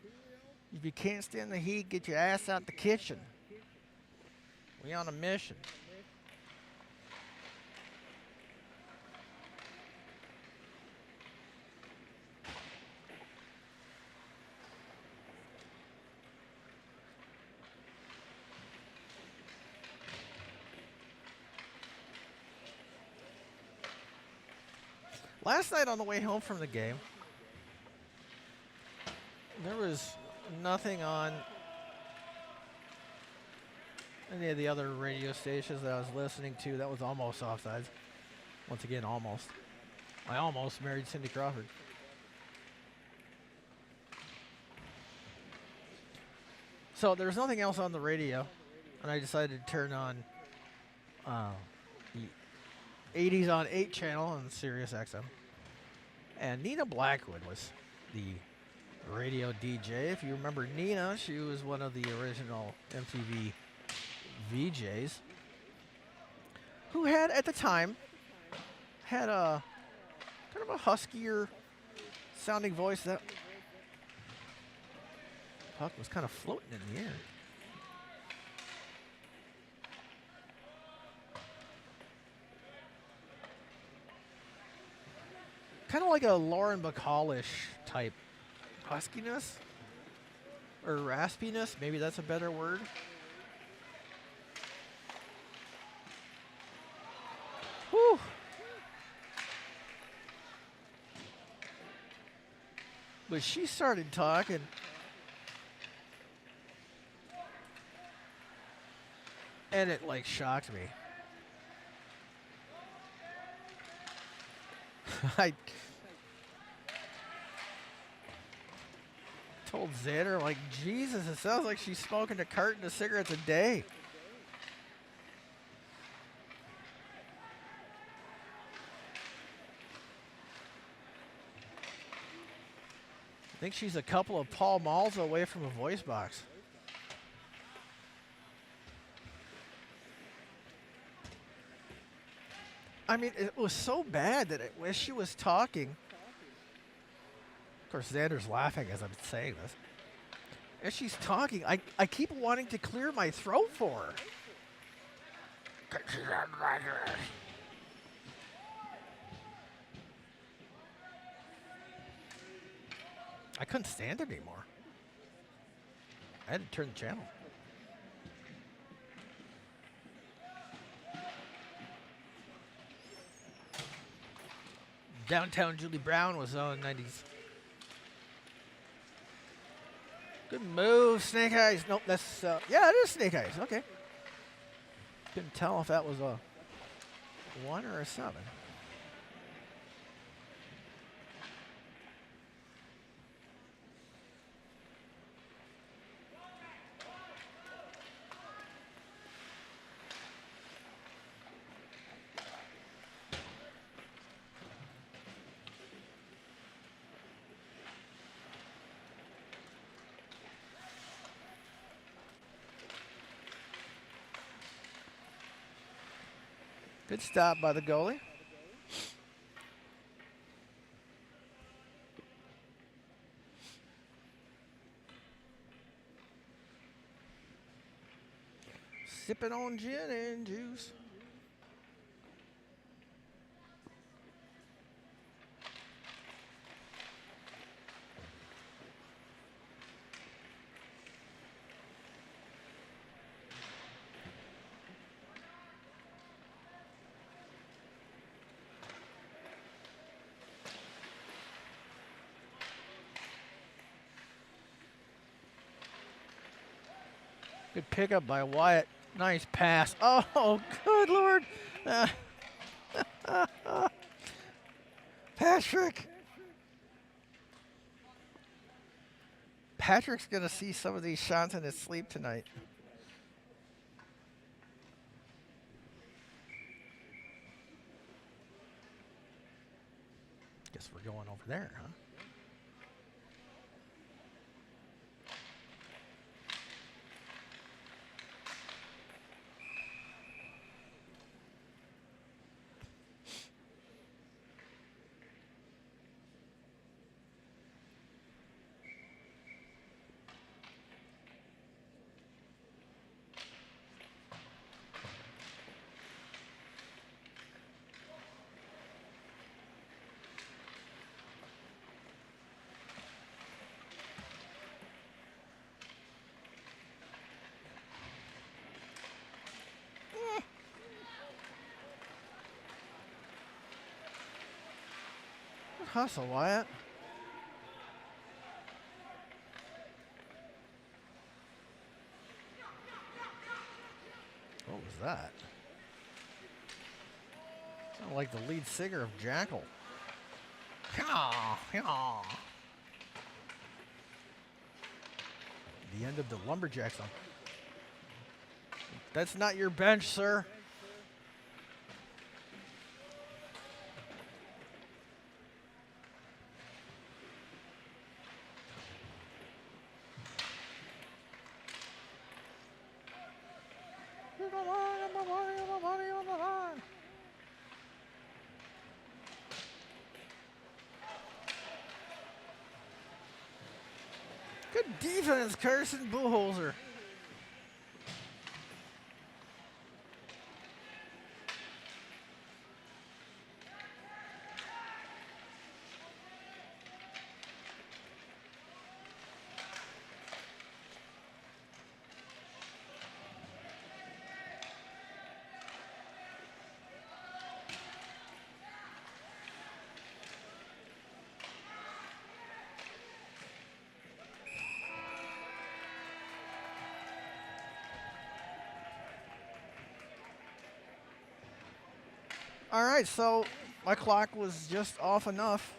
if you can't stand the heat, get your ass out the kitchen. We on a mission. Last night on the way home from the game, there was nothing on any of the other radio stations that I was listening to that was almost offsides. Once again, almost. I almost married Cindy Crawford. So there was nothing else on the radio, and I decided to turn on the 80s on 8 channel on Sirius XM. And Nina Blackwood was the radio DJ. If you remember Nina, she was one of the original MTV VJs who had, at the time, had a kind of a huskier sounding voice. That puck was kind of floating in the air. Kind of like a Lauren Bacallish type huskiness or raspiness. Maybe that's a better word. Whew. But she started talking. And it like shocked me. I told Xander, like, Jesus, it sounds like she's smoking a carton of cigarettes a day. I think she's a couple of Pall Malls away from a voice box. I mean, it was so bad that as she was talking, of course, Xander's laughing as I'm saying this. As she's talking, I keep wanting to clear my throat for her. I couldn't stand it anymore. I had to turn the channel. Downtown Julie Brown was on 90s. Good move, Snake Eyes. Nope, that's, yeah, it is Snake Eyes. Okay. Couldn't tell if that was a 1 or a 7. Good stop by the goalie. Sipping on gin and juice. Good pickup by Wyatt. Nice pass. Oh, good Lord. Patrick. Patrick's going to see some of these shots in his sleep tonight. Guess we're going over there, huh? Hustle, Wyatt. What was that? Sounded like the lead singer of Jackal. The the end of the lumberjack zone. That's not your bench, sir. Good defense, Carson Buchholzer. All right, so my clock was just off enough.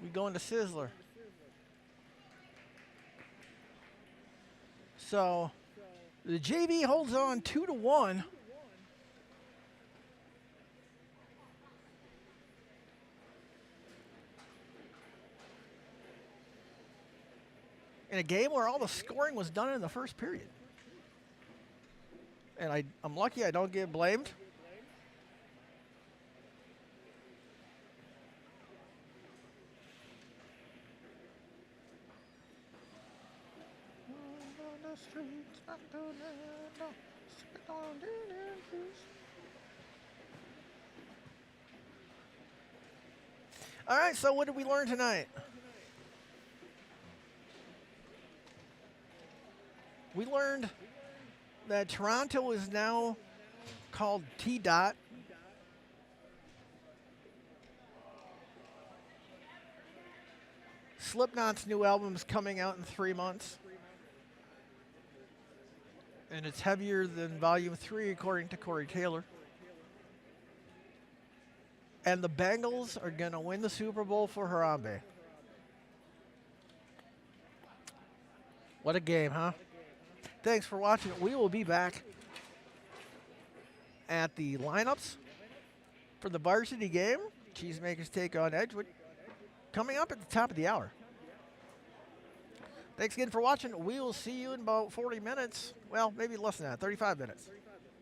We go into Sizzler. So the JV holds on 2-1. In a game where all the scoring was done in the first period. And I'm lucky I don't get blamed. All right, so what did we learn tonight? We learned that Toronto is now called T-Dot. Slipknot's new album is coming out in 3 months. And it's heavier than Volume 3, according to Corey Taylor. And the Bengals are going to win the Super Bowl for Harambe. What a game, huh? Thanks for watching. We will be back at the lineups for the varsity game. Cheesemakers take on Edgewood. Coming up at the top of the hour. Thanks again for watching. We will see you in about 40 minutes. Well, maybe less than that, 35 minutes.